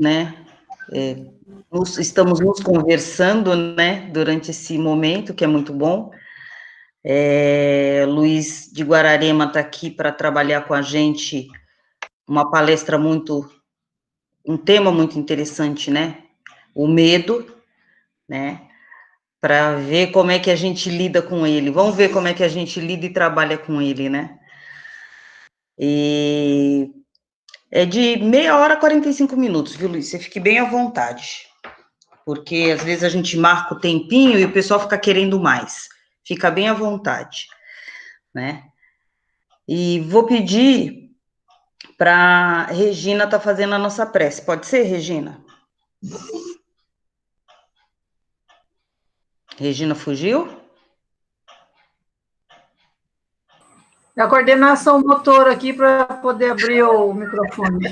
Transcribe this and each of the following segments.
né? Estamos nos conversando, né, durante esse momento, que é muito bom. Luiz de Guararema está aqui para trabalhar com a gente uma palestra um tema muito interessante, né? O medo, né? Para ver como é que a gente lida com ele. Vamos ver como é que a gente lida e trabalha com ele, né? E é de meia hora a 45 minutos, viu, Luiz? Você fique bem à vontade. Porque às vezes a gente marca o tempinho e o pessoal fica querendo mais. Fica bem à vontade, né? E vou pedir para Regina estar fazendo a nossa prece. Pode ser, Regina? Regina fugiu? É a coordenação motora aqui para poder abrir o microfone.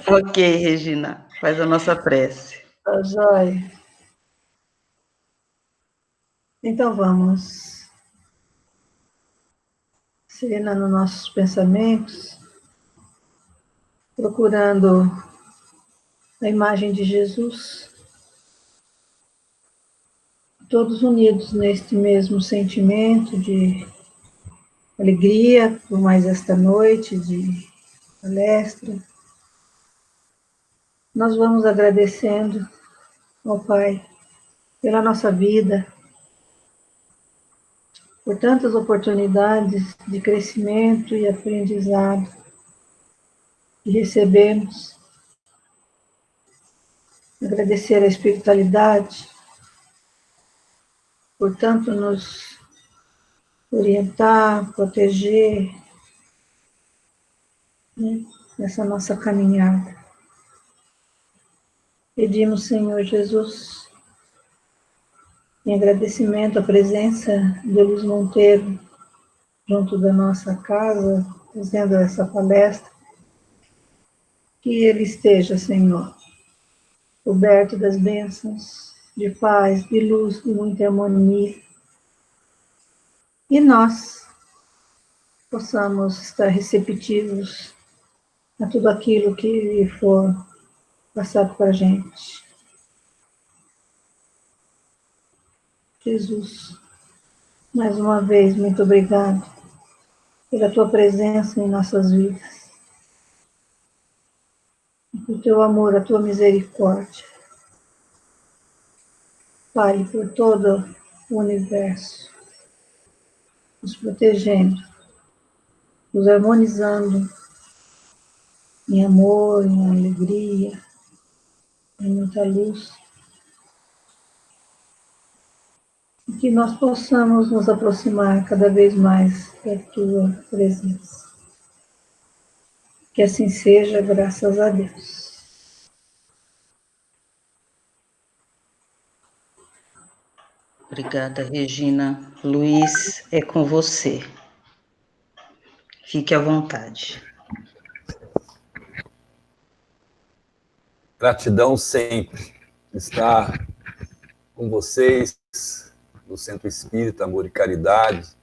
Ok, Regina, faz a nossa prece. Tá joia. Então vamos serenando nossos pensamentos, procurando a imagem de Jesus, todos unidos neste mesmo sentimento de alegria por mais esta noite de palestra. Nós vamos agradecendo ao Pai pela nossa vida, por tantas oportunidades de crescimento e aprendizado que recebemos. Agradecer a espiritualidade por tanto nos orientar, proteger, né, nessa nossa caminhada. Pedimos, Senhor Jesus, em agradecimento à presença de Luiz Monteiro junto da nossa casa, fazendo essa palestra, que ele esteja, Senhor, coberto das bênçãos de paz, de luz, de muita harmonia. E nós possamos estar receptivos a tudo aquilo que for passado para a gente. Jesus, mais uma vez, muito obrigado pela tua presença em nossas vidas, pelo teu amor, a tua misericórdia. Pai, por todo o universo, nos protegendo, nos harmonizando em amor, em alegria, em muita luz. E que nós possamos nos aproximar cada vez mais da tua presença. Que assim seja, graças a Deus. Obrigada, Regina. Luiz, é com você. Fique à vontade. Gratidão sempre estar com vocês no Centro Espírita Amor e Caridade,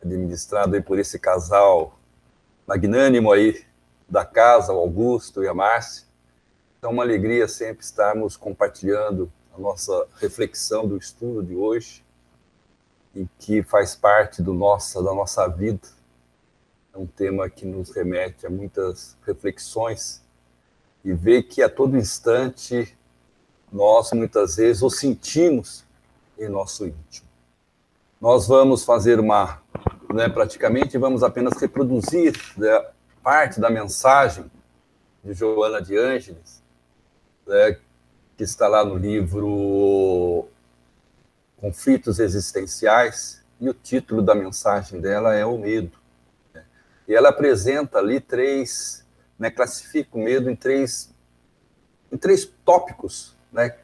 administrado aí por esse casal magnânimo aí da casa, o Augusto e a Márcia. Então, uma alegria sempre estarmos compartilhando a nossa reflexão do estudo de hoje, e que faz parte da nossa vida. É um tema que nos remete a muitas reflexões e ver que a todo instante nós, muitas vezes, o sentimos em nosso íntimo. Nós vamos fazer praticamente vamos apenas reproduzir, né, parte da mensagem de Joana de Ângeles, né, que está lá no livro Conflitos Existenciais, e o título da mensagem dela é O Medo. E ela apresenta ali classifica o medo em três tópicos, né,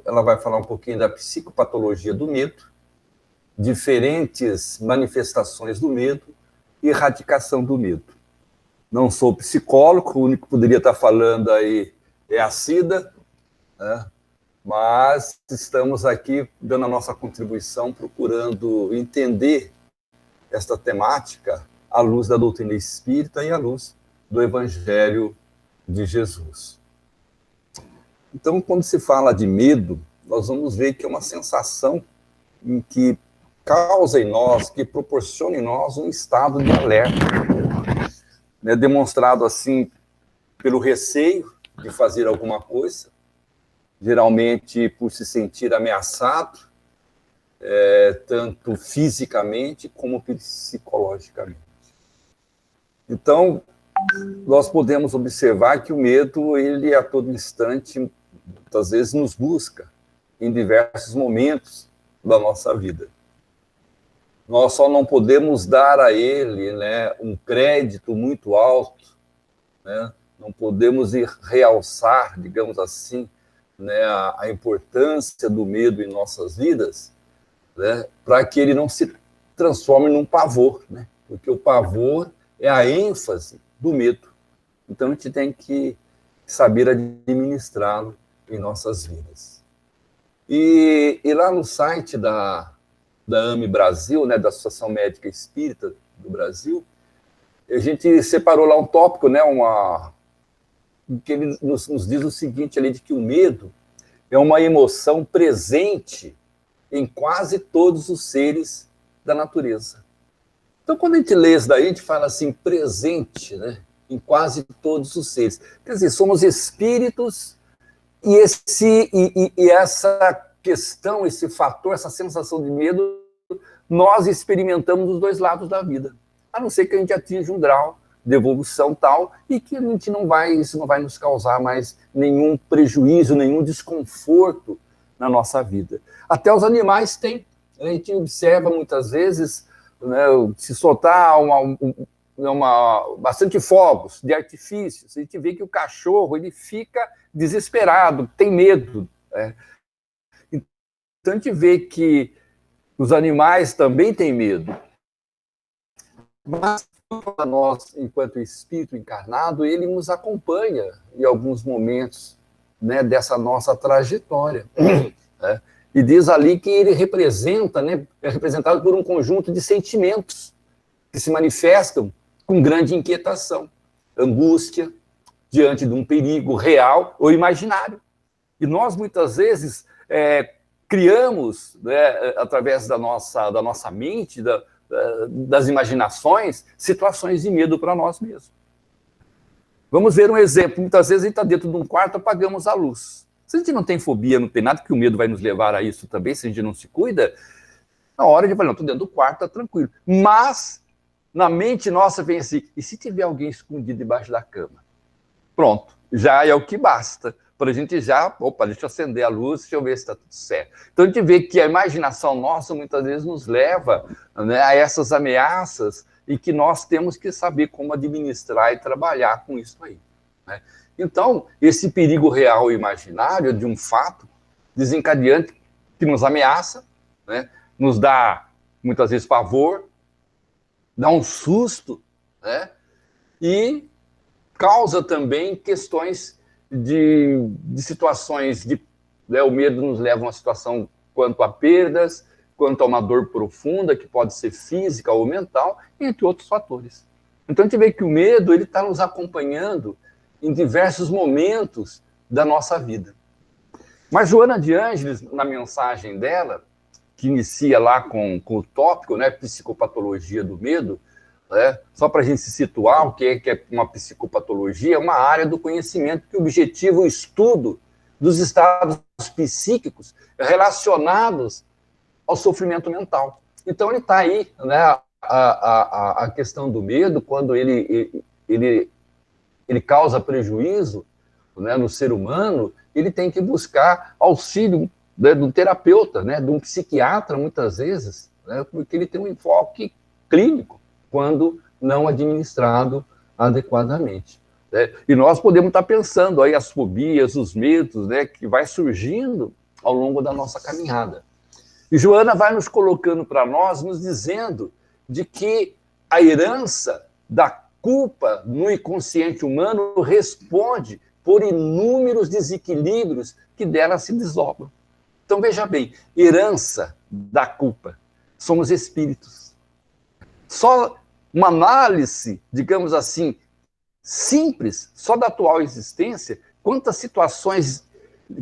ela vai falar um pouquinho da psicopatologia do medo, diferentes manifestações do medo e erradicação do medo. Não sou psicólogo, o único que poderia estar falando aí é a Cida, né? Mas estamos aqui dando a nossa contribuição, procurando entender esta temática à luz da doutrina espírita e à luz do Evangelho de Jesus. Então, quando se fala de medo, nós vamos ver que é uma sensação em que causa em nós, que proporciona em nós um estado de alerta, né, demonstrado assim pelo receio de fazer alguma coisa, geralmente por se sentir ameaçado, tanto fisicamente como psicologicamente. Então, nós podemos observar que o medo, ele a todo instante, muitas vezes nos busca em diversos momentos da nossa vida. Nós só não podemos dar a ele, né, um crédito muito alto, né? Não podemos realçar, digamos assim, né, a importância do medo em nossas vidas, né, para que ele não se transforme num pavor, né? Porque o pavor é a ênfase do medo. Então, a gente tem que saber administrá-lo em nossas vidas. E lá no site da AME Brasil, né, da Associação Médica Espírita do Brasil, a gente separou lá um tópico, né, que ele nos diz o seguinte, ali, de que o medo é uma emoção presente em quase todos os seres da natureza. Então, quando a gente lê isso daí, a gente fala assim, presente, né, em quase todos os seres. Quer dizer, somos espíritos e essa questão, esse fator, essa sensação de medo, nós experimentamos dos dois lados da vida. A não ser que a gente atinja um grau de evolução tal e que a gente isso não vai nos causar mais nenhum prejuízo, nenhum desconforto na nossa vida. Até os animais têm. A gente observa muitas vezes, né, se soltar bastante fogos de artifícios, a gente vê que o cachorro ele fica desesperado, tem medo. Né? Então a gente vê que os animais também têm medo. Mas para nós, enquanto espírito encarnado, ele nos acompanha em alguns momentos, né, dessa nossa trajetória. Né? E diz ali que ele representa, né, é representado por um conjunto de sentimentos que se manifestam com grande inquietação, angústia, diante de um perigo real ou imaginário. E nós, muitas vezes, criamos, né, através da nossa mente, das imaginações, situações de medo para nós mesmos. Vamos ver um exemplo. Muitas vezes a gente está dentro de um quarto, apagamos a luz. Se a gente não tem fobia, não tem nada, que o medo vai nos levar a isso também, se a gente não se cuida, na hora de falar, não, estou dentro do quarto, está tranquilo. Mas, na mente nossa vem assim, e se tiver alguém escondido debaixo da cama? Pronto, já é o que basta. Para a gente já, deixa eu acender a luz, deixa eu ver se está tudo certo. Então a gente vê que a imaginação nossa muitas vezes nos leva, né, a essas ameaças e que nós temos que saber como administrar e trabalhar com isso aí. Né? Então, esse perigo real e imaginário de um fato desencadeante que nos ameaça, né, nos dá muitas vezes pavor, dá um susto, né, e causa também questões de situações né, o medo nos leva a uma situação quanto a perdas, quanto a uma dor profunda, que pode ser física ou mental, entre outros fatores. Então a gente vê que o medo está nos acompanhando em diversos momentos da nossa vida. Mas Joana de Ângeles, na mensagem dela, que inicia lá com o tópico, né, psicopatologia do medo, né, só para a gente se situar, o que é uma psicopatologia, é uma área do conhecimento que objetiva o estudo dos estados psíquicos relacionados ao sofrimento mental. Então ele está aí, né, a questão do medo, quando ele causa prejuízo, né, no ser humano, ele tem que buscar auxílio, né, de um terapeuta, né, de um psiquiatra, muitas vezes, né, porque ele tem um enfoque clínico, quando não administrado adequadamente. Né? E nós podemos estar pensando aí as fobias, os medos, né, que vai surgindo ao longo da nossa caminhada. E Joana vai nos colocando para nós, nos dizendo de que a herança da culpa no inconsciente humano responde por inúmeros desequilíbrios que dela se desdobram. Então, veja bem, herança da culpa. Somos espíritos. Só uma análise, digamos assim, simples, só da atual existência, quantas situações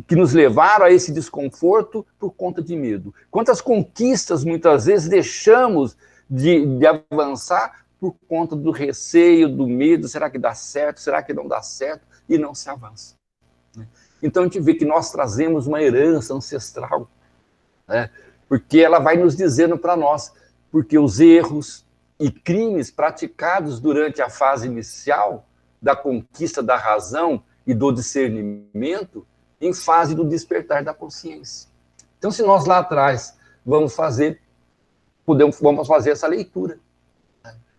que nos levaram a esse desconforto por conta de medo. Quantas conquistas, muitas vezes, deixamos de avançar por conta do receio, do medo, será que dá certo, será que não dá certo, e não se avança. Então a gente vê que nós trazemos uma herança ancestral, né? Porque ela vai nos dizendo para nós, porque os erros e crimes praticados durante a fase inicial da conquista da razão e do discernimento, em fase do despertar da consciência. Então, se nós lá atrás vamos fazer essa leitura.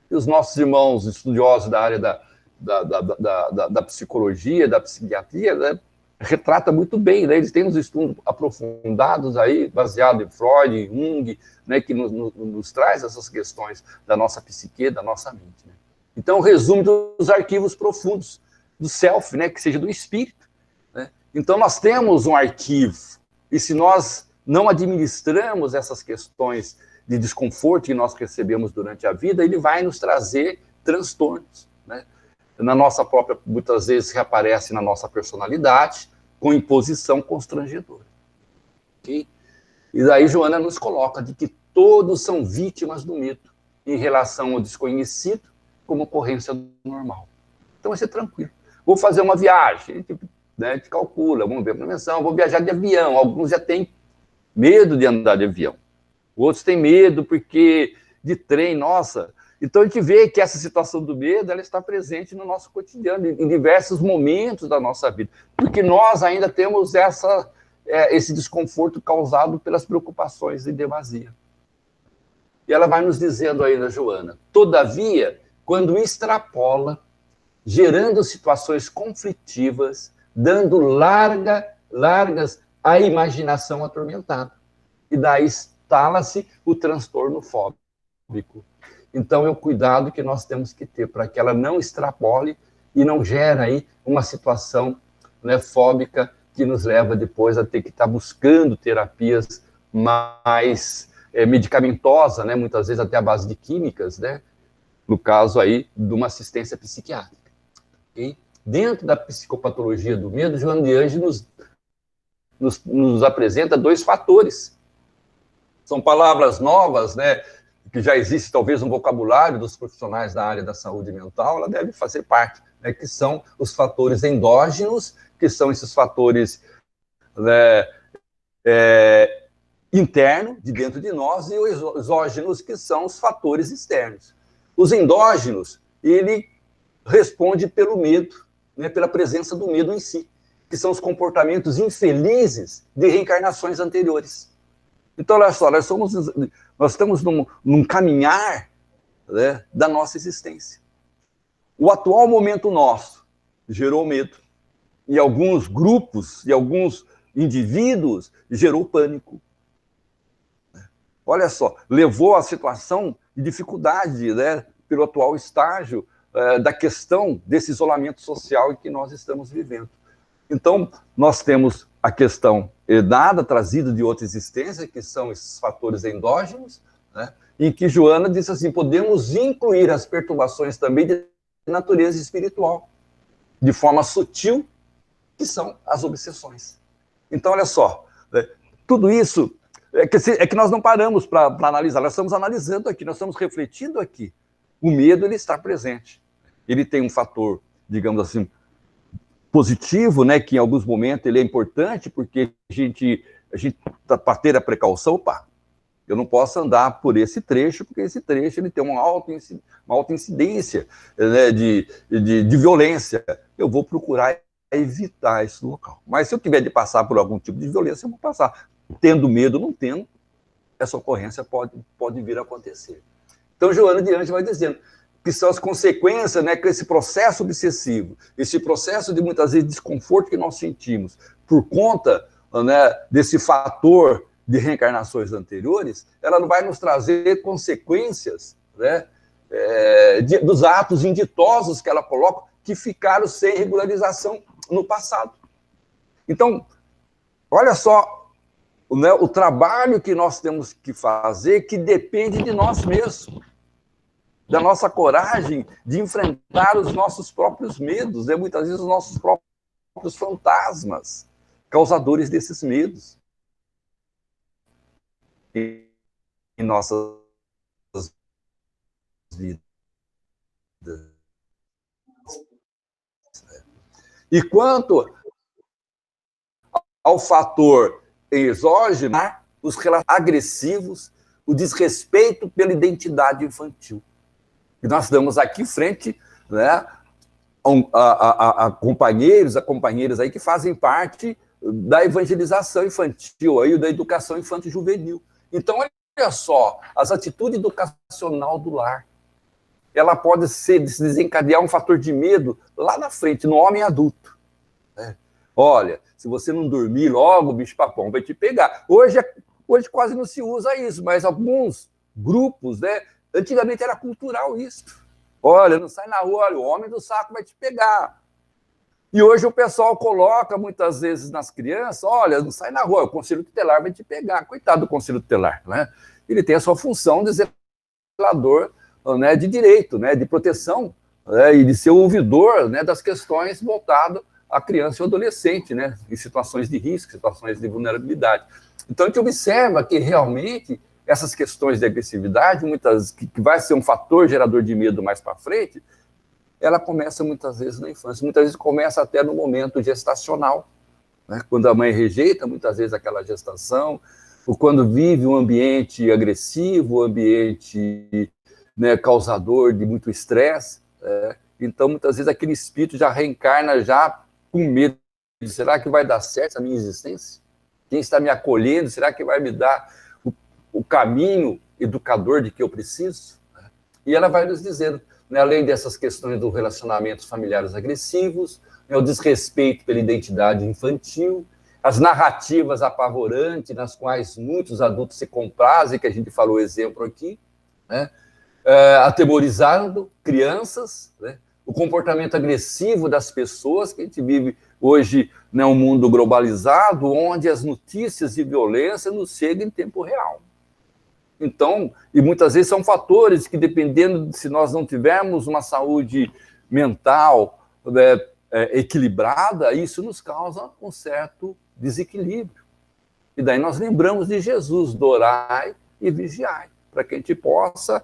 E os nossos irmãos estudiosos da área da psicologia, da psiquiatria, né, retrata muito bem, né? Eles têm uns estudos aprofundados aí, baseado em Freud, em Jung, né, que nos traz essas questões da nossa psique, da nossa mente. Né? Então, resumo dos arquivos profundos do self, né, que seja do espírito. Né? Então, nós temos um arquivo, e se nós não administramos essas questões de desconforto que nós recebemos durante a vida, ele vai nos trazer transtornos, né? Na nossa própria, muitas vezes reaparece na nossa personalidade, com imposição constrangedora. Okay? E daí Joana nos coloca de que todos são vítimas do medo em relação ao desconhecido como ocorrência normal. Então vai ser tranquilo. Vou fazer uma viagem, né, a gente calcula, vamos ver a dimensão, vou viajar de avião, alguns já têm medo de andar de avião, outros têm medo porque de trem, nossa. Então a gente vê que essa situação do medo, ela está presente no nosso cotidiano, em diversos momentos da nossa vida, porque nós ainda temos esse desconforto causado pelas preocupações em demasia. E ela vai nos dizendo ainda, Joana, todavia, quando extrapola, gerando situações conflitivas, dando largas à imaginação atormentada. E daí instala-se o transtorno fóbico. Então, é o cuidado que nós temos que ter para que ela não extrapole e não gere aí uma situação, né, fóbica que nos leva depois a ter que estar buscando terapias mais medicamentosas, né, muitas vezes até à base de químicas, né, no caso aí de uma assistência psiquiátrica. Okay? Dentro da psicopatologia do medo, Joana de Ângeles nos apresenta 2 fatores. São palavras novas, né, que já existe talvez no vocabulário dos profissionais da área da saúde mental, ela deve fazer parte, né, que são os fatores endógenos, que são esses fatores, né, internos, de dentro de nós, e os exógenos, que são os fatores externos. Os endógenos, ele responde pelo medo, né, pela presença do medo em si, que são os comportamentos infelizes de reencarnações anteriores. Então, olha só, nós estamos num caminhar, né, da nossa existência. O atual momento nosso gerou medo. E alguns grupos, e alguns indivíduos, gerou pânico. Olha só, levou à situação de dificuldade, né, pelo atual estágio da questão desse isolamento social em que nós estamos vivendo. Então, nós temos a questão herdada, trazida de outra existência, que são esses fatores endógenos, né, em que Joana disse assim, podemos incluir as perturbações também de natureza espiritual, de forma sutil, que são as obsessões. Então, olha só, tudo isso é que nós não paramos para analisar, nós estamos analisando aqui, nós estamos refletindo aqui. O medo, ele está presente. Ele tem um fator, digamos assim, positivo, né, que em alguns momentos ele é importante, porque a gente para ter a precaução, eu não posso andar por esse trecho, porque esse trecho ele tem uma alta incidência, né, de violência. Eu vou procurar evitar esse local. Mas se eu tiver de passar por algum tipo de violência, eu vou passar. Tendo medo, não tendo, essa ocorrência pode vir a acontecer. Então, Joana de Ângeles vai dizendo que são as consequências, né, que esse processo obsessivo, esse processo de, muitas vezes, desconforto que nós sentimos por conta, né, desse fator de reencarnações anteriores, ela não vai nos trazer consequências, né, dos atos inditosos que ela coloca, que ficaram sem regularização no passado. Então, olha só, né, o trabalho que nós temos que fazer, que depende de nós mesmos. da nossa coragem de enfrentar os nossos próprios medos, né? Muitas vezes os nossos próprios fantasmas, causadores desses medos em nossas vidas. E quanto ao fator exógeno, os agressivos, o desrespeito pela identidade infantil. E nós damos aqui frente, né, a companheiros, a companheiras aí que fazem parte da evangelização infantil, aí, da educação infanto-juvenil. Então, olha só, as atitudes educacional do lar, ela pode se desencadear um fator de medo lá na frente, no homem adulto. Né? Olha, se você não dormir logo, o bicho-papão vai te pegar. Hoje quase não se usa isso, mas alguns grupos, né? Antigamente era cultural isso. Olha, não sai na rua, olha, o homem do saco vai te pegar. E hoje o pessoal coloca, muitas vezes, nas crianças, olha, não sai na rua, o conselho tutelar vai te pegar. Coitado do conselho tutelar, né? Ele tem a sua função de zelador, né, de direito, né, de proteção, né, e de ser ouvidor, né, das questões voltadas à criança e ao adolescente, né, em situações de risco, situações de vulnerabilidade. Então, a gente observa que, realmente, essas questões de agressividade, que vai ser um fator gerador de medo mais para frente, ela começa muitas vezes na infância, muitas vezes começa até no momento gestacional, né, quando a mãe rejeita, muitas vezes, aquela gestação, ou quando vive um ambiente agressivo, um ambiente, né, causador de muito estresse, então muitas vezes aquele espírito já reencarna já com medo. Será que vai dar certo a minha existência? Quem está me acolhendo, será que vai me dar o caminho educador de que eu preciso? E ela vai nos dizendo, né, além dessas questões dos relacionamentos familiares agressivos, né, o desrespeito pela identidade infantil, as narrativas apavorantes nas quais muitos adultos se comprazem, que a gente falou exemplo aqui, né, atemorizando crianças, né? O comportamento agressivo das pessoas, que a gente vive hoje, né, um mundo globalizado, onde as notícias de violência nos chegam em tempo real. Então, e muitas vezes são fatores que, dependendo de se nós não tivermos uma saúde mental, né, equilibrada, isso nos causa um certo desequilíbrio. E daí nós lembramos de Jesus, orai e vigiai, para que a gente possa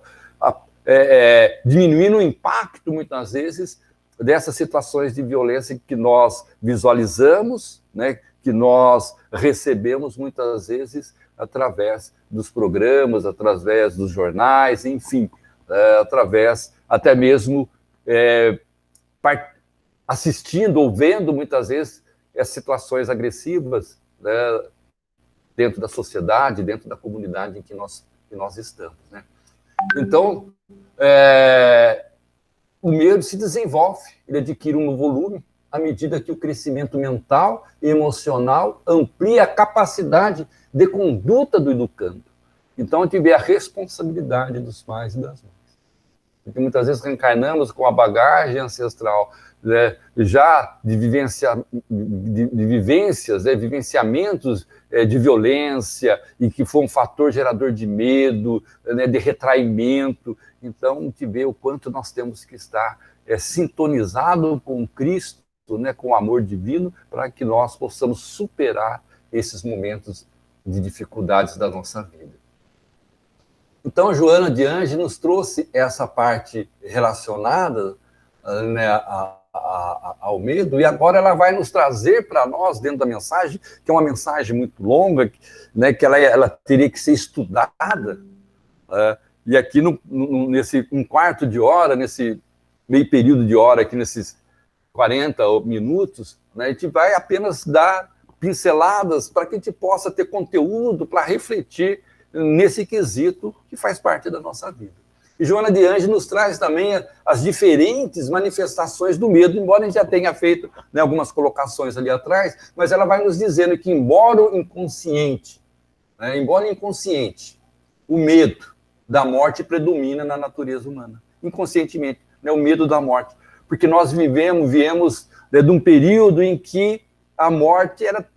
diminuir o impacto, muitas vezes, dessas situações de violência que nós visualizamos, né, que nós recebemos, muitas vezes, através dos programas, através dos jornais, enfim, através até mesmo assistindo ou vendo, muitas vezes, as situações agressivas, né, dentro da sociedade, dentro da comunidade em que nós estamos, né? Então, o medo se desenvolve, ele adquire um volume à medida que o crescimento mental e emocional amplia a capacidade de conduta do educando. Então, a gente vê a responsabilidade dos pais e das mães. Porque muitas vezes reencarnamos com a bagagem ancestral, né, já de vivências, vivenciamentos de violência, e que foi um fator gerador de medo, né, de retraimento. Então, a gente vê o quanto nós temos que estar sintonizado com Cristo, né, com o amor divino, para que nós possamos superar esses momentos de dificuldades da nossa vida. Então, Joana de Ângeles nos trouxe essa parte relacionada, né, ao medo, e agora ela vai nos trazer para nós, dentro da mensagem, que é uma mensagem muito longa, né, que ela teria que ser estudada, e aqui, nesse um quarto de hora, nesse meio período de hora, aqui nesses 40 minutos, né, a gente vai apenas dar pinceladas para que a gente possa ter conteúdo para refletir nesse quesito que faz parte da nossa vida. E Joana de Ângeles nos traz também as diferentes manifestações do medo, embora a gente já tenha feito, né, algumas colocações ali atrás, mas ela vai nos dizendo que, embora inconsciente, o medo da morte predomina na natureza humana, inconscientemente, né, o medo da morte, porque nós viemos, né, de um período em que a morte era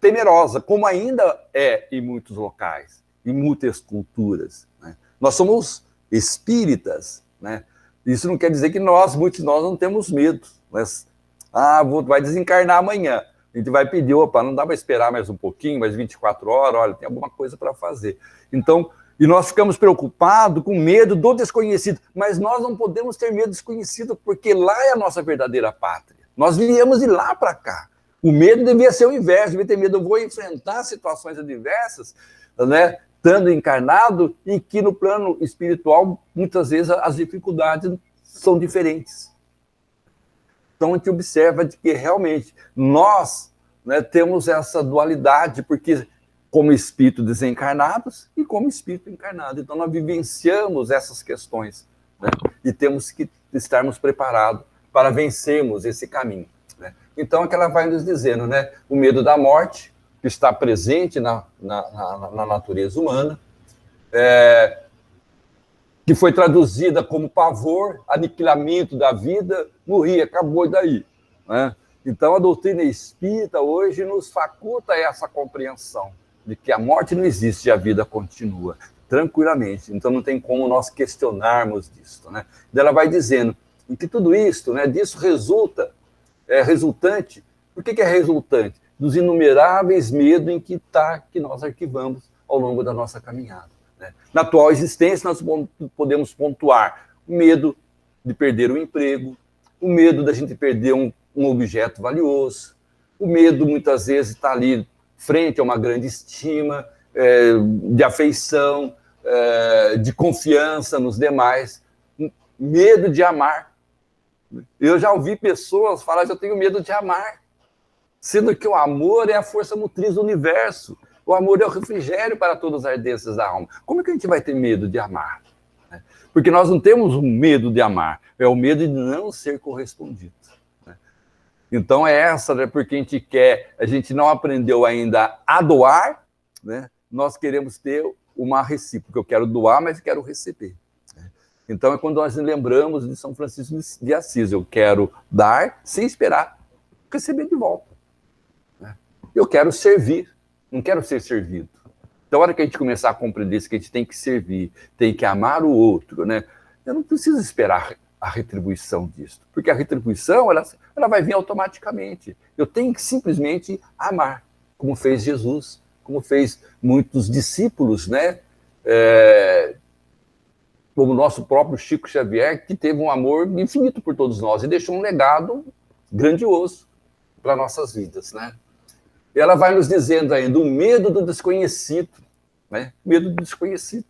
temerosa, como ainda é em muitos locais, em muitas culturas, né? Nós somos espíritas, né? Isso não quer dizer que muitos de nós não temos medo. Mas, vai desencarnar amanhã. A gente vai pedir, opa, não dá para esperar mais um pouquinho, mais 24 horas, olha, tem alguma coisa para fazer. Então, e nós ficamos preocupados com medo do desconhecido, mas nós não podemos ter medo do desconhecido, porque lá é a nossa verdadeira pátria. Nós viemos de lá para cá. O medo devia ser o inverso, devia ter medo, eu vou enfrentar situações adversas, né, estando encarnado, e que no plano espiritual, muitas vezes, as dificuldades são diferentes. Então, a gente observa de que realmente nós, né, temos essa dualidade, porque como espírito desencarnados e como espírito encarnado. Então, nós vivenciamos essas questões, né, e temos que estarmos preparados para vencermos esse caminho, né? Então, é que ela vai nos dizendo, né, o medo da morte, que está presente na natureza humana, que foi traduzida como pavor, aniquilamento da vida, morri, acabou daí, né? Então, a doutrina espírita hoje nos faculta essa compreensão de que a morte não existe e a vida continua, tranquilamente. Então, não tem como nós questionarmos disso, né? Ela vai dizendo que tudo isso, né, disso resultante. Por que é resultante? Dos inumeráveis medos que nós arquivamos ao longo da nossa caminhada, né? Na atual existência, nós podemos pontuar o medo de perder o emprego, o medo da gente perder um objeto valioso, o medo, muitas vezes, de estar ali frente a uma grande estima, de afeição, de confiança nos demais, medo de amar. Eu já ouvi pessoas falar que eu tenho medo de amar, sendo que o amor é a força motriz do universo. O amor é o refrigério para todas as ardências da alma. Como é que a gente vai ter medo de amar? Porque nós não temos um medo de amar, é o medo de não ser correspondido. Então é essa, né? Porque a gente não aprendeu ainda a doar, né? Nós queremos ter uma recíproca. Eu quero doar, mas quero receber. Então é quando nós lembramos de São Francisco de Assis. Eu quero dar sem esperar receber de volta. Eu quero servir, não quero ser servido. Então, a hora que a gente começar a compreender isso, que a gente tem que servir, tem que amar o outro, né? Eu não preciso esperar a retribuição disso, porque a retribuição ela vai vir automaticamente. Eu tenho que simplesmente amar, como fez Jesus, como fez muitos discípulos, né? Como o nosso próprio Chico Xavier, que teve um amor infinito por todos nós e deixou um legado grandioso para nossas vidas, né? E ela vai nos dizendo ainda o medo do desconhecido, né? Medo do desconhecido,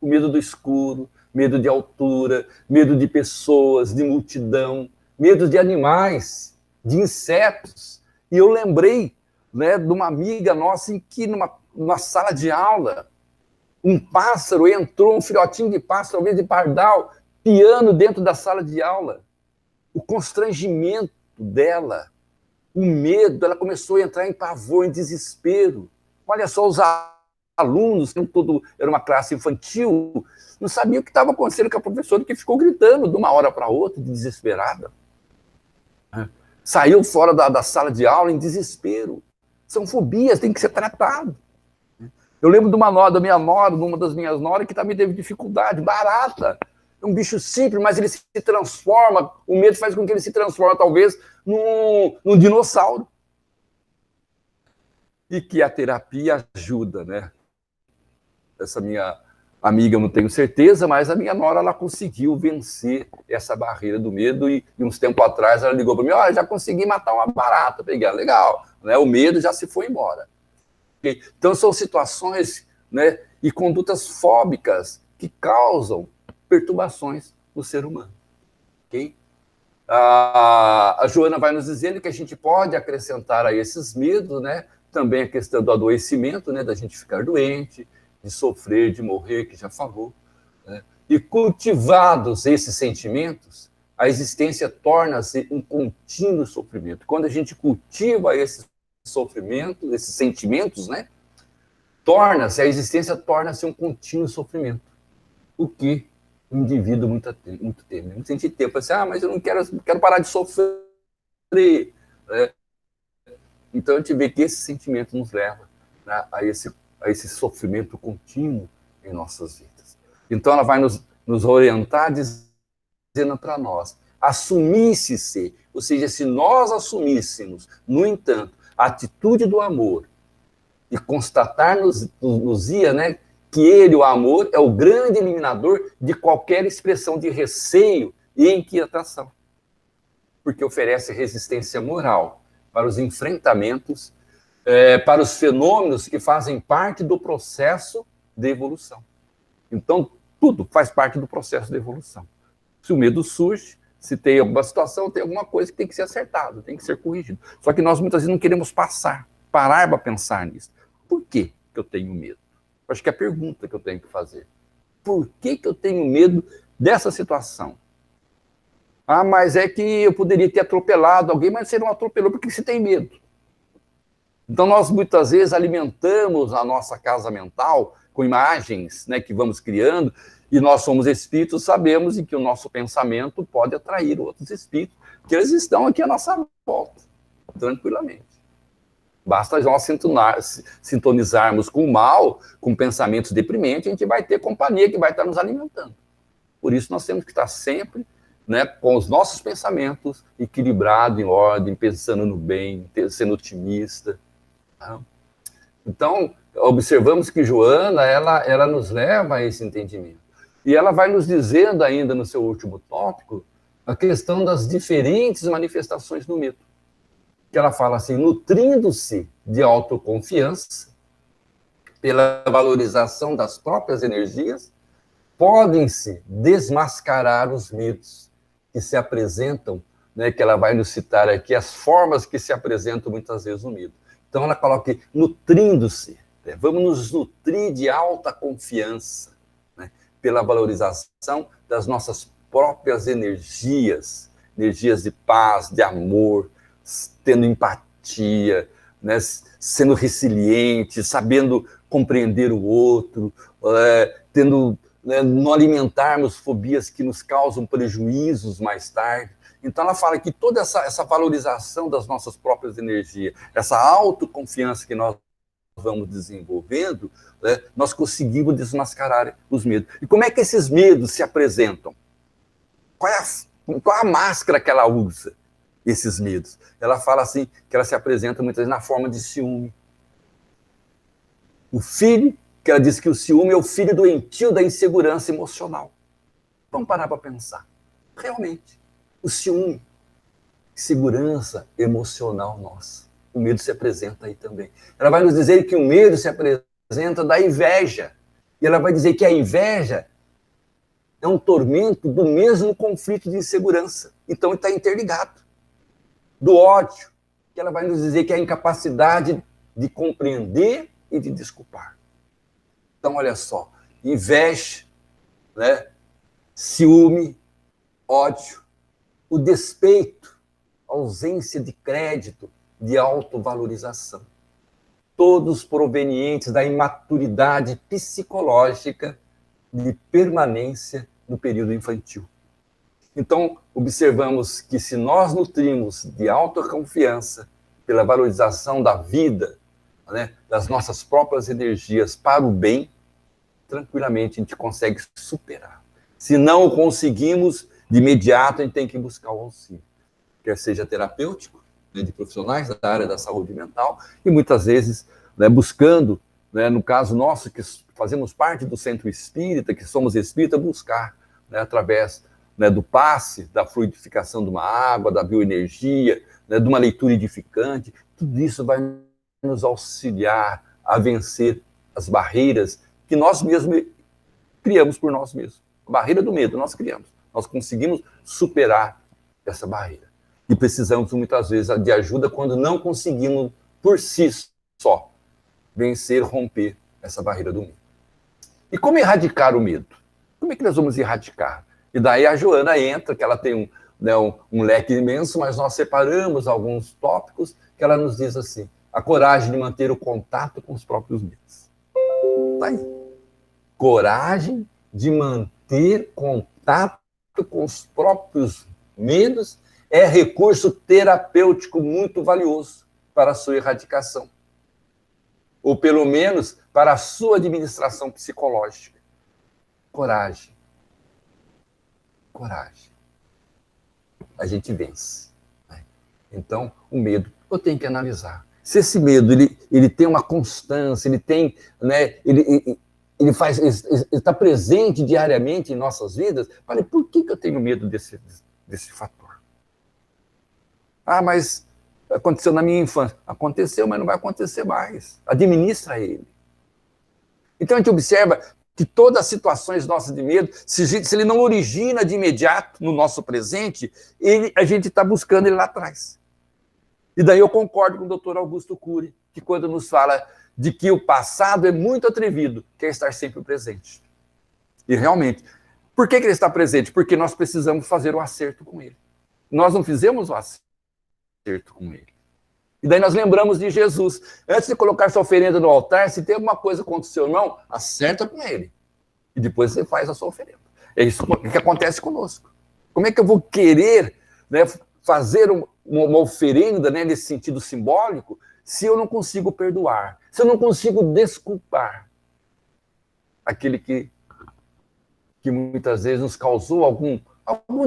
o medo do escuro, medo de altura, medo de pessoas, de multidão, medo de animais, de insetos. E eu lembrei, né, de uma amiga nossa em que numa sala de aula, um pássaro entrou, um filhotinho de pássaro, talvez de pardal, piando dentro da sala de aula. O constrangimento dela, o medo, ela começou a entrar em pavor, em desespero. Olha só, os alunos, era uma classe infantil, não sabiam o que estava acontecendo com a professora, que ficou gritando de uma hora para outra, desesperada. Saiu fora da sala de aula em desespero. São fobias, tem que ser tratado. Eu lembro de da minha nora, de uma das minhas noras, que também teve dificuldade, barata. É um bicho simples, mas ele se transforma, o medo faz com que ele se transforme, talvez, num dinossauro. E que a terapia ajuda, né? Essa minha amiga, eu não tenho certeza, mas a minha nora, ela conseguiu vencer essa barreira do medo e uns tempos atrás ela ligou para mim, olha, já consegui matar uma barata. Peguei, legal, né? O medo já se foi embora. Okay? Então são situações, né, e condutas fóbicas que causam perturbações no ser humano. Okay? A Joana vai nos dizendo que a gente pode acrescentar a esses medos, né, também a questão do adoecimento, né, da gente ficar doente, de sofrer, de morrer, que já falou, né? E cultivados esses sentimentos, a existência torna-se um contínuo sofrimento. Quando a gente cultiva esses sofrimentos, esses sentimentos, né, a existência torna-se um contínuo sofrimento. O que o indivíduo muito teme. Muito sente tempo, assim, mas eu não quero parar de sofrer. Né? Então a gente vê que esse sentimento nos leva, né, a esse sofrimento contínuo em nossas vidas. Então ela vai nos nos orientar dizendo para nós, assumisse-se, ou seja, se nós assumíssemos, no entanto, a atitude do amor e constatar-nos-ia, né, que ele, o amor, é o grande eliminador de qualquer expressão de receio e inquietação, porque oferece resistência moral para os enfrentamentos, para os fenômenos que fazem parte do processo de evolução. Então, tudo faz parte do processo de evolução. Se o medo surge, se tem alguma situação, tem alguma coisa que tem que ser acertado, tem que ser corrigido. Só que nós muitas vezes não queremos parar para pensar nisso. Por que eu tenho medo? Acho que é a pergunta que eu tenho que fazer. Por que eu tenho medo dessa situação? Ah, mas é que eu poderia ter atropelado alguém, mas você não atropelou porque você tem medo. Então nós muitas vezes alimentamos a nossa casa mental com imagens, né, que vamos criando, e nós somos espíritos, sabemos que o nosso pensamento pode atrair outros espíritos, que eles estão aqui à nossa volta, tranquilamente. Basta nós sintonizarmos com o mal, com pensamentos deprimentes, a gente vai ter companhia que vai estar nos alimentando. Por isso nós temos que estar sempre, né, com os nossos pensamentos equilibrados, em ordem, pensando no bem, sendo otimista. Tá? Então, observamos que Joana, ela nos leva a esse entendimento. E ela vai nos dizendo ainda no seu último tópico a questão das diferentes manifestações do medo. Que ela fala assim, nutrindo-se de autoconfiança, pela valorização das próprias energias, podem-se desmascarar os medos que se apresentam, né, que ela vai nos citar aqui, as formas que se apresentam muitas vezes no medo. Então ela coloca aqui, nutrindo-se, né, vamos nos nutrir de alta confiança, né, pela valorização das nossas próprias energias, energias de paz, de amor, tendo empatia, né, sendo resiliente, sabendo compreender o outro, tendo, né, não alimentarmos fobias que nos causam prejuízos mais tarde. Então ela fala que toda essa valorização das nossas próprias energias, essa autoconfiança que nós vamos desenvolvendo, né, nós conseguimos desmascarar os medos. E como é que esses medos se apresentam? Qual é a máscara que ela usa? Esses medos. Ela fala assim, que ela se apresenta muitas vezes na forma de ciúme. O filho, que ela diz que o ciúme é o filho doentio da insegurança emocional. Vamos parar para pensar. Realmente, o ciúme, segurança emocional nossa. O medo se apresenta aí também. Ela vai nos dizer que o medo se apresenta da inveja. E ela vai dizer que a inveja é um tormento do mesmo conflito de insegurança. Então, está interligado. Do ódio, que ela vai nos dizer que é a incapacidade de compreender e de desculpar. Então, olha só, inveja, né, ciúme, ódio, o despeito, ausência de crédito, de autovalorização. Todos provenientes da imaturidade psicológica de permanência no período infantil. Então, observamos que se nós nutrimos de autoconfiança pela valorização da vida, né, das nossas próprias energias para o bem, tranquilamente a gente consegue superar. Se não conseguimos, de imediato a gente tem que buscar o auxílio. Quer seja terapêutico, né, de profissionais da área da saúde mental, e muitas vezes, né, buscando, né, no caso nosso, que fazemos parte do centro espírita, que somos espírita, buscar, né, através, né, do passe, da fluidificação de uma água, da bioenergia, né, de uma leitura edificante, tudo isso vai nos auxiliar a vencer as barreiras que nós mesmos criamos por nós mesmos. A barreira do medo nós criamos. Nós conseguimos superar essa barreira. E precisamos, muitas vezes, de ajuda quando não conseguimos, por si só, vencer, romper essa barreira do medo. E como erradicar o medo? Como é que nós vamos erradicar? E daí a Joana entra, que ela tem um leque imenso, mas nós separamos alguns tópicos que ela nos diz assim, a coragem de manter o contato com os próprios medos. Tá aí. Coragem de manter contato com os próprios medos é recurso terapêutico muito valioso para a sua erradicação. Ou pelo menos para a sua administração psicológica. Coragem. coragem, a gente vence. Né? Então, o medo, eu tenho que analisar. Se esse medo ele tem uma constância, ele tem, né, ele está presente diariamente em nossas vidas, falei, por que eu tenho medo desse fator? Ah, mas aconteceu na minha infância. Aconteceu, mas não vai acontecer mais. Administra ele. Então a gente observa que todas as situações nossas de medo, se ele não origina de imediato no nosso presente, a gente está buscando ele lá atrás. E daí eu concordo com o Dr. Augusto Cury, que quando nos fala de que o passado é muito atrevido, quer estar sempre presente. E realmente, por que ele está presente? Porque nós precisamos fazer o acerto com ele. Nós não fizemos o acerto com ele. E daí nós lembramos de Jesus. Antes de colocar sua oferenda no altar, se tem alguma coisa contra o seu irmão, acerta com ele. E depois você faz a sua oferenda. É isso que acontece conosco. Como é que eu vou querer, né, fazer uma oferenda, né, nesse sentido simbólico, se eu não consigo perdoar, se eu não consigo desculpar aquele que muitas vezes nos causou algum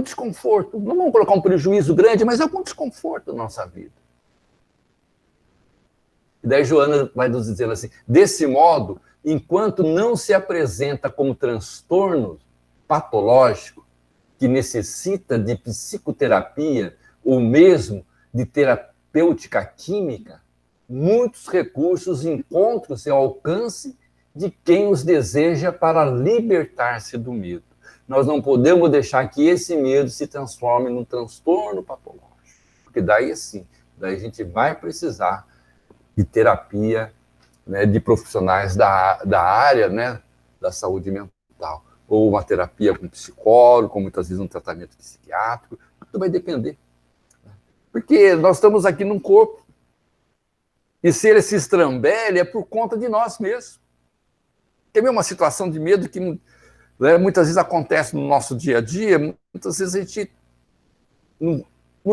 desconforto. Não vamos colocar um prejuízo grande, mas algum desconforto na nossa vida. E daí Joana vai nos dizer assim, desse modo, enquanto não se apresenta como transtorno patológico que necessita de psicoterapia ou mesmo de terapêutica química, muitos recursos encontram-se ao alcance de quem os deseja para libertar-se do medo. Nós não podemos deixar que esse medo se transforme num transtorno patológico, porque daí sim, daí a gente vai precisar de terapia, né, de profissionais da área, né, da saúde mental, ou uma terapia com psicólogo, ou muitas vezes um tratamento psiquiátrico, tudo vai depender. Porque nós estamos aqui num corpo, e se ele se estrambelha é por conta de nós mesmos. Quer ver uma situação de medo que, né, muitas vezes acontece no nosso dia a dia, muitas vezes a gente não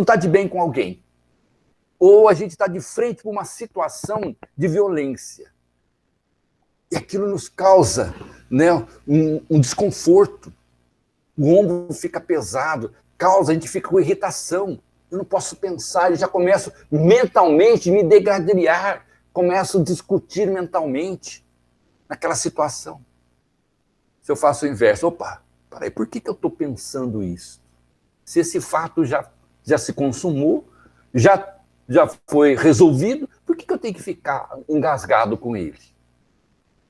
está de bem com alguém. Ou a gente está de frente com uma situação de violência. E aquilo nos causa, né, um desconforto. O ombro fica pesado, a gente fica com irritação. Eu não posso pensar, eu já começo mentalmente a me degradar, começo a discutir mentalmente naquela situação. Se eu faço o inverso, peraí, por que eu estou pensando isso? Se esse fato já se consumou, já foi resolvido, por que eu tenho que ficar engasgado com ele?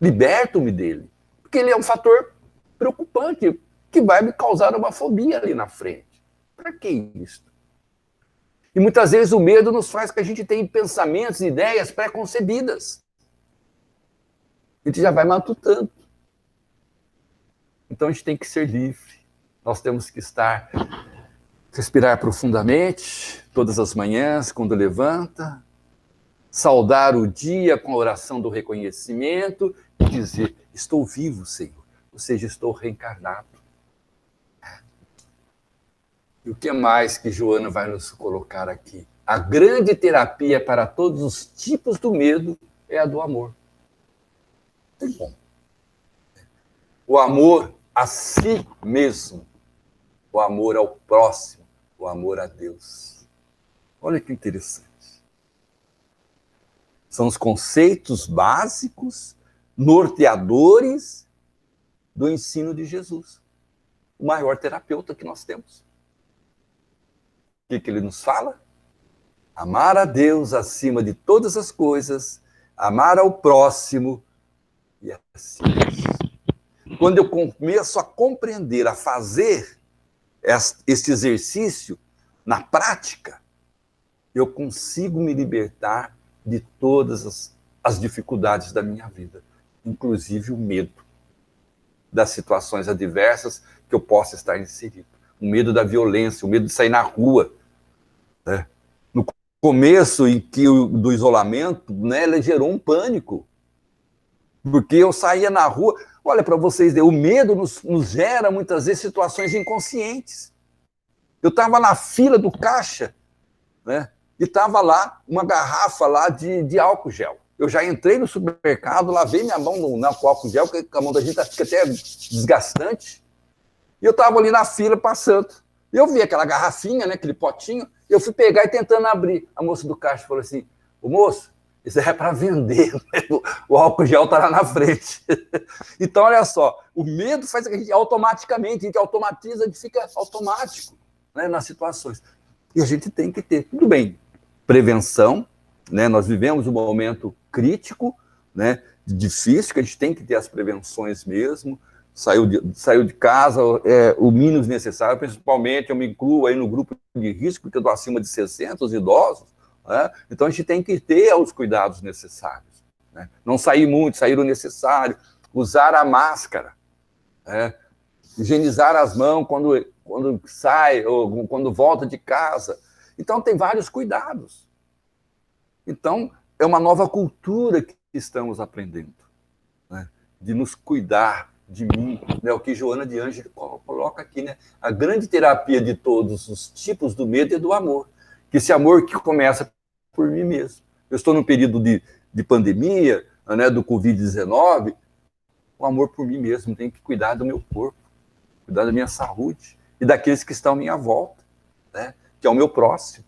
Liberto-me dele. Porque ele é um fator preocupante, que vai me causar uma fobia ali na frente. Para que isso? E muitas vezes o medo nos faz que a gente tenha pensamentos e ideias pré-concebidas. A gente já vai matutando. Então a gente tem que ser livre. Nós temos que respirar profundamente, todas as manhãs, quando levanta, saudar o dia com a oração do reconhecimento e dizer, estou vivo, Senhor, ou seja, estou reencarnado. E o que mais que Joana vai nos colocar aqui? A grande terapia para todos os tipos do medo é a do amor. Muito bom. O amor a si mesmo, o amor ao próximo, o amor a Deus. Olha que interessante. São os conceitos básicos, norteadores do ensino de Jesus. O maior terapeuta que nós temos. O que ele nos fala? Amar a Deus acima de todas as coisas, amar ao próximo e a si mesmo. Quando eu começo a compreender, a fazer este exercício na prática, eu consigo me libertar de todas as dificuldades da minha vida, inclusive o medo das situações adversas que eu possa estar inserido. O medo da violência, o medo de sair na rua. Né? No começo do isolamento, né, ele gerou um pânico. Porque eu saía na rua... Olha, para vocês verem, o medo nos gera, muitas vezes, situações inconscientes. Eu estava na fila do caixa, né, e estava lá uma garrafa lá de álcool gel. Eu já entrei no supermercado, lavei minha mão no álcool gel, porque a mão da gente fica até desgastante. E eu estava ali na fila passando. E eu vi aquela garrafinha, né, aquele potinho, eu fui pegar e tentando abrir. A moça do caixa falou assim, o moço, isso é para vender, né? O álcool gel está lá na frente. Então, olha só, o medo faz que a gente automaticamente, a gente automatiza, a gente fica automático, né, nas situações. E a gente tem que ter, tudo bem, prevenção, né? Nós vivemos um momento crítico, né, difícil, que a gente tem que ter as prevenções mesmo. Saiu de casa, o mínimo necessário, principalmente eu me incluo aí no grupo de risco, porque eu estou acima de 600 idosos, né? Então a gente tem que ter os cuidados necessários, né? Não sair muito, sair o necessário, usar a máscara, né? Higienizar as mãos quando sai ou quando volta de casa. Então tem vários cuidados. Então é uma nova cultura que estamos aprendendo, né? De nos cuidar de mim, né? O que Joana de Ângeles coloca aqui, né? A grande terapia de todos os tipos do medo é do amor, que esse amor que começa por mim mesmo. Eu estou num período de pandemia, né, do Covid-19, o amor por mim mesmo, tem que cuidar do meu corpo, cuidar da minha saúde e daqueles que estão à minha volta, né, que é o meu próximo.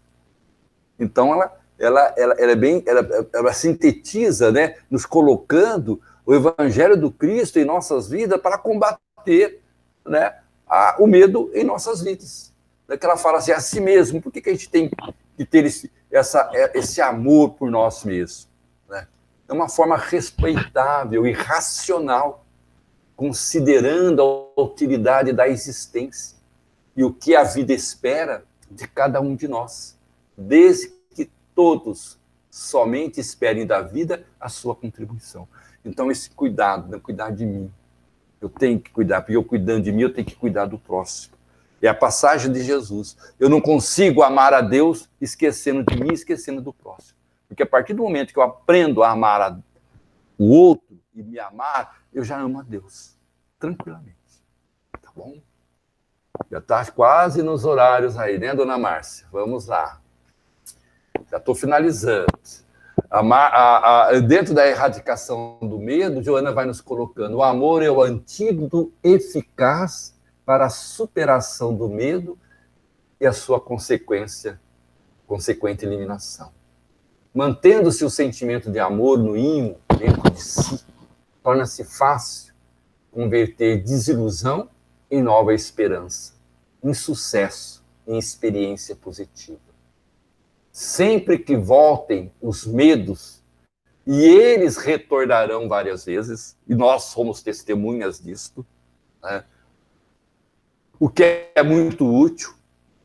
Então ela sintetiza, né, nos colocando o Evangelho do Cristo em nossas vidas para combater, né, o medo em nossas vidas. Que ela fala assim, a si mesmo, por que a gente tem que ter esse amor por nós mesmos? Né? É uma forma respeitável e racional, considerando a utilidade da existência e o que a vida espera de cada um de nós, desde que todos somente esperem da vida a sua contribuição. Então, esse cuidado, né? Cuidar de mim. Eu tenho que cuidar, porque eu cuidando de mim, eu tenho que cuidar do próximo. É a passagem de Jesus. Eu não consigo amar a Deus esquecendo de mim, esquecendo do próximo. Porque a partir do momento que eu aprendo a amar o outro e me amar, eu já amo a Deus, tranquilamente. Tá bom? Já está quase nos horários aí, né, dona Márcia? Vamos lá. Já estou finalizando. Dentro da erradicação do medo, Joana vai nos colocando: o amor é o antídoto eficaz para a superação do medo e a sua consequente eliminação. Mantendo-se o sentimento de amor no ímã dentro de si, torna-se fácil converter desilusão em nova esperança, em sucesso, em experiência positiva. Sempre que voltem os medos, e eles retornarão várias vezes, e nós somos testemunhas disto, né? O que é muito útil,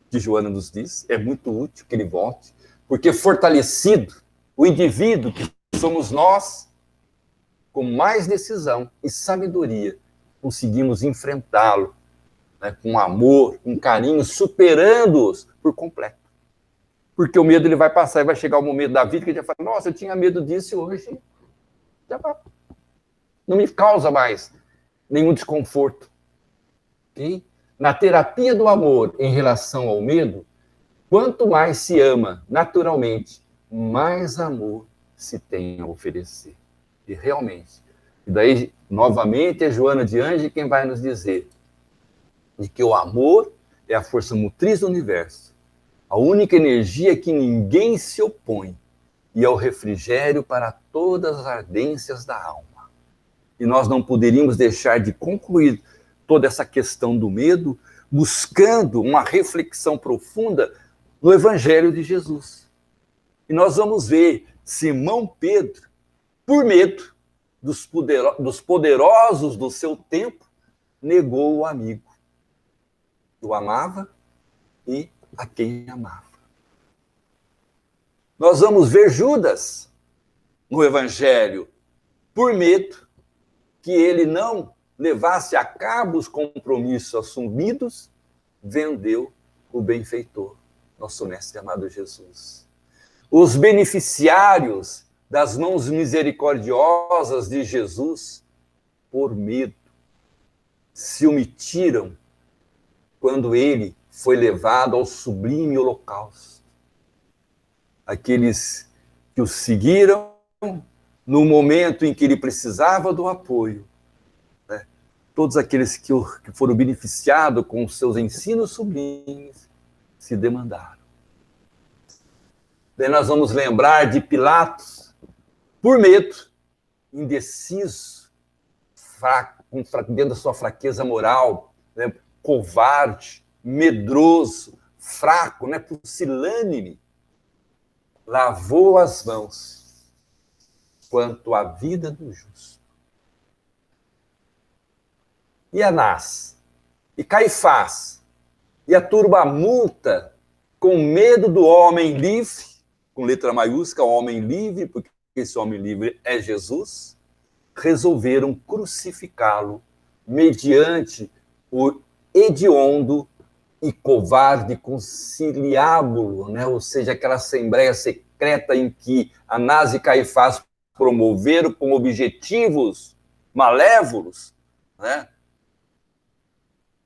que Joana nos diz, é muito útil que ele volte, porque fortalecido, o indivíduo que somos nós, com mais decisão e sabedoria, conseguimos enfrentá-lo, né, com amor, com carinho, superando-os por completo. Porque o medo ele vai passar e vai chegar o momento da vida que a gente vai falar: nossa, eu tinha medo disso e hoje já não me causa mais nenhum desconforto. Okay? Na terapia do amor em relação ao medo, quanto mais se ama naturalmente, mais amor se tem a oferecer. E realmente. E daí, novamente, é Joana de Ângeles quem vai nos dizer de que o amor é a força motriz do universo, a única energia que ninguém se opõe, e é o refrigério para todas as ardências da alma. E nós não poderíamos deixar de concluir toda essa questão do medo buscando uma reflexão profunda no Evangelho de Jesus. E nós vamos ver Simão Pedro, por medo dos poderosos do seu tempo, negou o amigo. O amava e a quem amava. Nós vamos ver Judas no Evangelho, por medo que ele não levasse a cabo os compromissos assumidos, vendeu o benfeitor, nosso mestre amado Jesus. Os beneficiários das mãos misericordiosas de Jesus, por medo, se omitiram quando ele foi levado ao sublime holocausto. Aqueles que o seguiram no momento em que ele precisava do apoio, né? todos aqueles que foram beneficiados com os seus ensinos sublimes se demandaram. Daí nós vamos lembrar de Pilatos, por medo, indeciso, fraco, dentro da sua fraqueza moral, né? Covarde, medroso, fraco, né? Pusilânime, lavou as mãos quanto à vida do justo. E Anás, e Caifás, e a turba multa, com medo do homem livre, com letra maiúscula, homem livre, porque esse homem livre é Jesus, resolveram crucificá-lo mediante o hediondo e covarde conciliábulo, né? Ou seja, aquela assembleia secreta em que Anás e Caifás promoveram com objetivos malévolos, né?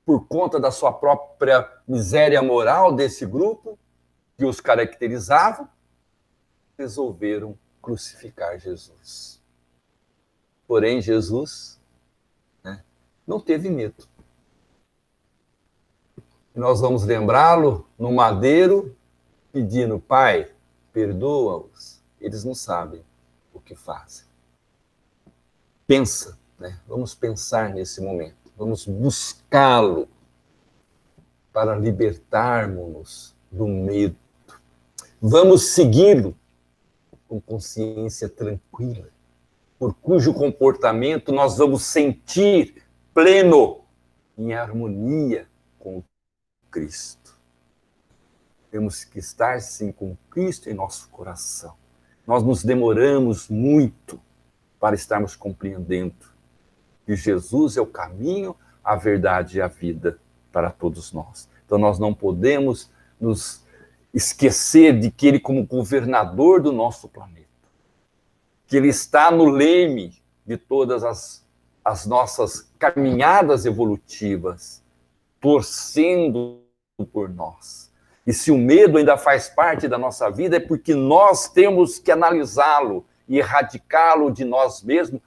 Por conta da sua própria miséria moral desse grupo, que os caracterizavam, resolveram crucificar Jesus. Porém, Jesus, né, não teve medo. E nós vamos lembrá-lo no madeiro, pedindo: Pai, perdoa-os, eles não sabem o que fazem. Pensa, né? Vamos pensar nesse momento. Vamos buscá-lo para libertarmos-nos do medo. Vamos segui-lo com consciência tranquila, por cujo comportamento nós vamos sentir pleno em harmonia com Cristo. Temos que estar, sim, com Cristo em nosso coração. Nós nos demoramos muito para estarmos compreendendo que Jesus é o caminho, a verdade e a vida para todos nós. Então nós não podemos nos esquecer de que Ele, como governador do nosso planeta, que Ele está no leme de todas as nossas caminhadas evolutivas, torcendo por nós. E se o medo ainda faz parte da nossa vida, é porque nós temos que analisá-lo e erradicá-lo de nós mesmos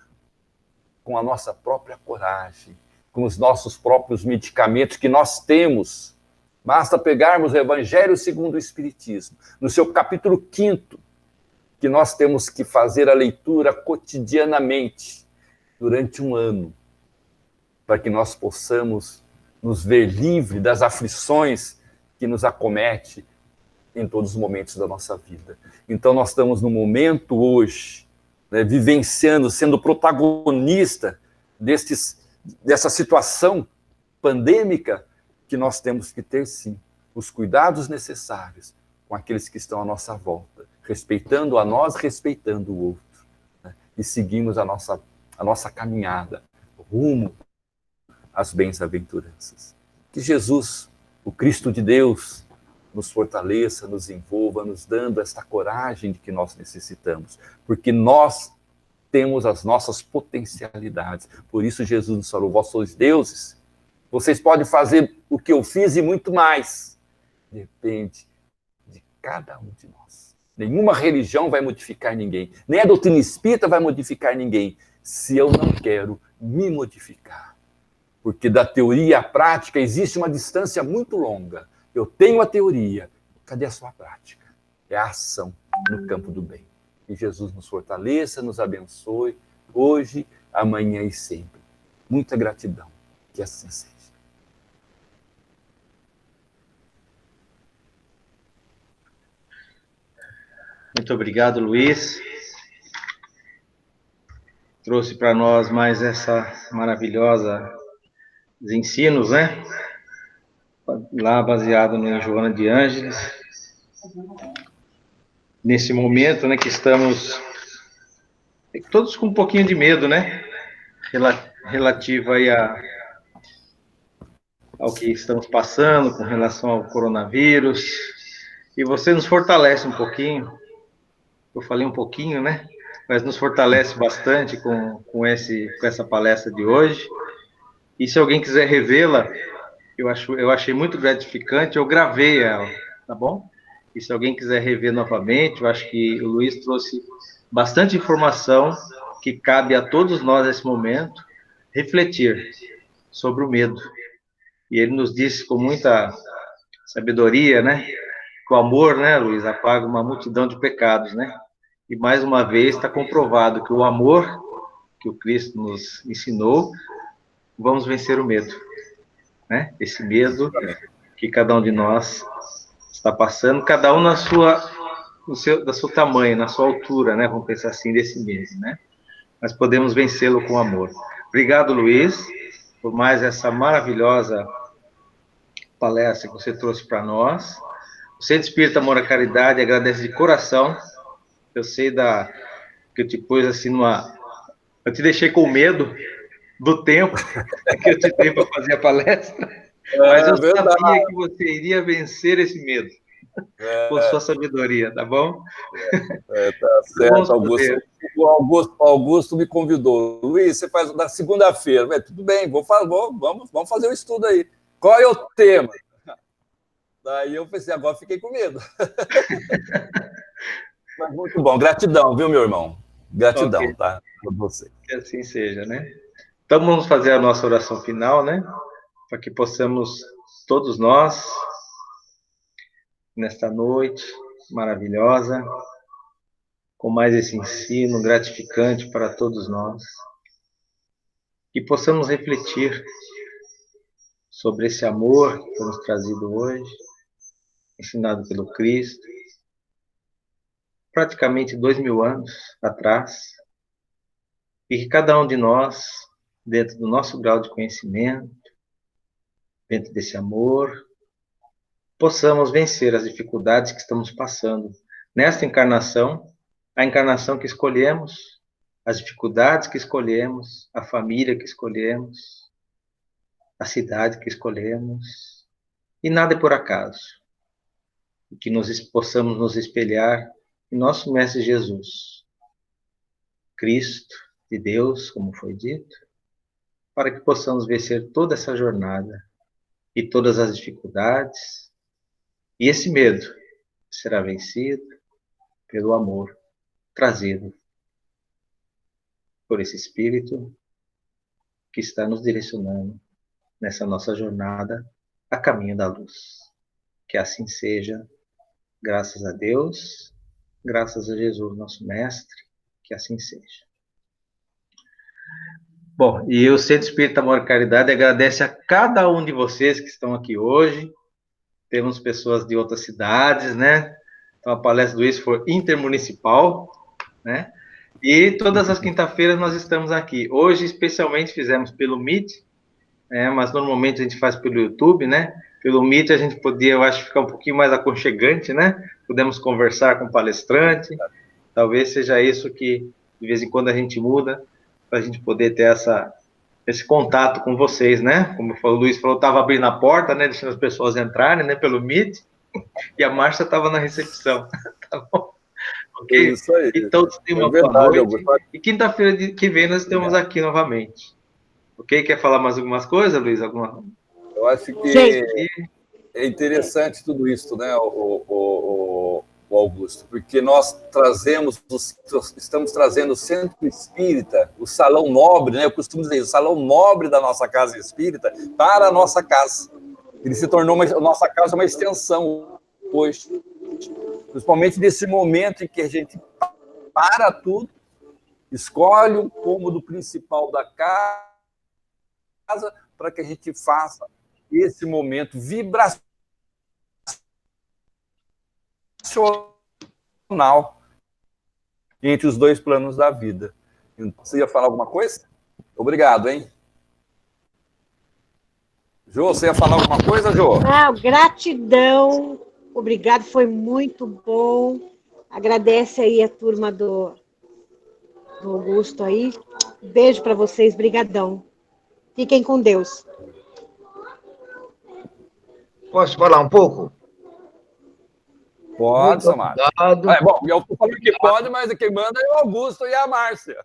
com a nossa própria coragem, com os nossos próprios medicamentos que nós temos. Basta pegarmos o Evangelho segundo o Espiritismo, no seu capítulo 5º, que nós temos que fazer a leitura cotidianamente, durante um ano, para que nós possamos nos ver livres das aflições que nos acomete em todos os momentos da nossa vida. Então nós estamos no momento hoje, né, vivenciando, sendo protagonista dessa situação pandêmica, que nós temos que ter, sim, os cuidados necessários com aqueles que estão à nossa volta, respeitando a nós, respeitando o outro, né? E seguimos a nossa caminhada rumo às bem-aventuranças. Que Jesus, o Cristo de Deus, nos fortaleça, nos envolva, nos dando esta coragem de que nós necessitamos, porque nós temos as nossas potencialidades. Por isso Jesus nos falou: vós sois deuses, vocês podem fazer o que eu fiz e muito mais. Depende de cada um de nós. Nenhuma religião vai modificar ninguém. Nem a doutrina espírita vai modificar ninguém, se eu não quero me modificar. Porque da teoria à prática existe uma distância muito longa. Eu tenho a teoria. Cadê a sua prática? É a ação no campo do bem. Que Jesus nos fortaleça, nos abençoe, hoje, amanhã e sempre. Muita gratidão. Que assim seja. Muito obrigado, Luiz. Trouxe para nós mais essa maravilhosa ensinos, né? Lá baseado em Joana de Ângeles. Nesse momento, né, que estamos todos com um pouquinho de medo, né? Relativo aí ao que estamos passando com relação ao coronavírus. E você nos fortalece um pouquinho. Eu falei um pouquinho, né? Mas nos fortalece bastante com essa palestra de hoje. E se alguém quiser revê-la, eu achei muito gratificante, eu gravei ela, tá bom? E se alguém quiser rever novamente, eu acho que o Luiz trouxe bastante informação que cabe a todos nós nesse momento refletir. sobre o medo. E ele nos disse com muita sabedoria, né? Que o amor, né, Luiz, apaga uma multidão de pecados, né? E mais uma vez está comprovado que o amor que o Cristo nos ensinou, vamos vencer o medo, né? Esse medo que cada um de nós está passando, cada um na sua, da seu tamanho, na sua altura, né? Vamos pensar assim, desse medo, né? Mas podemos vencê-lo com amor. Obrigado, Luiz, por mais essa maravilhosa palestra que você trouxe para nós. O Centro Espírita Amor à Caridade agradece de coração. Eu sei que eu te pus assim eu te deixei com medo do tempo que eu te dei para fazer a palestra, mas eu sabia que você iria vencer esse medo com sua sabedoria, tá bom? Tá certo, Augusto. O Augusto me convidou. Luiz, você faz na segunda-feira. Tudo bem, vamos fazer um estudo aí. Qual é o tema? Daí eu pensei, agora fiquei com medo. Mas muito bom, gratidão, viu, meu irmão? Gratidão, okay. Tá? Por você. Que assim seja, né? Então vamos fazer a nossa oração final, né? Para que possamos, todos nós, nesta noite maravilhosa, com mais esse ensino gratificante para todos nós, que possamos refletir sobre esse amor que foi nos trazido hoje, ensinado pelo Cristo, praticamente 2000 anos atrás, e que cada um de nós, dentro do nosso grau de conhecimento, dentro desse amor, possamos vencer as dificuldades que estamos passando nesta encarnação, a encarnação que escolhemos, as dificuldades que escolhemos, a família que escolhemos, a cidade que escolhemos, e nada é por acaso. E que possamos nos espelhar em nosso Mestre Jesus, Cristo de Deus, como foi dito, para que possamos vencer toda essa jornada e todas as dificuldades, e esse medo será vencido pelo amor trazido por esse Espírito que está nos direcionando nessa nossa jornada a caminho da luz. Que assim seja, graças a Deus, graças a Jesus, nosso Mestre, que assim seja. Bom, e o Centro Espírita Amor e Caridade agradece a cada um de vocês que estão aqui hoje. Temos pessoas de outras cidades, né? Então a palestra do Luiz foi intermunicipal, né? E todas as quinta-feiras nós estamos aqui. Hoje, especialmente, fizemos pelo Meet, mas normalmente a gente faz pelo YouTube, né? Pelo Meet a gente podia, eu acho, ficar um pouquinho mais aconchegante, né? Podemos conversar com o palestrante. Talvez seja isso que, de vez em quando, a gente muda, para a gente poder ter esse contato com vocês, né? Como o Luiz falou, estava abrindo a porta, né? Deixando as pessoas entrarem, né? Pelo Meet. E a Márcia estava na recepção. Tá bom? Ok? Isso aí. Então, tem uma boa noite. E quinta-feira que vem nós estamos aqui novamente. Ok? Quer falar mais algumas coisas, Luiz? Eu acho que é interessante tudo isso, né, o Augusto, porque nós estamos trazendo o Centro Espírita, o Salão Nobre, né? Eu costumo dizer, o Salão Nobre da nossa casa espírita para a nossa casa. Ele se tornou a nossa casa uma extensão hoje. Principalmente nesse momento em que a gente para tudo, escolhe um cômodo principal da casa para que a gente faça esse momento vibracional entre os dois planos da vida. Você ia falar alguma coisa? Obrigado, hein? Jô, você ia falar alguma coisa, Jô? Gratidão. Obrigado, foi muito bom. Agradece aí a turma do Augusto aí. Beijo para vocês, brigadão. Fiquem com Deus. Posso falar um pouco? Pode, Samara. Bom, eu estou falando que pode, mas quem manda é o Augusto e a Márcia.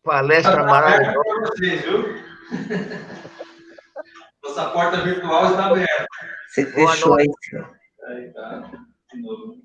Palestra maravilhosa. Vocês, viu? Nossa porta virtual está aberta. Você fechou aí. Aí tá, de novo.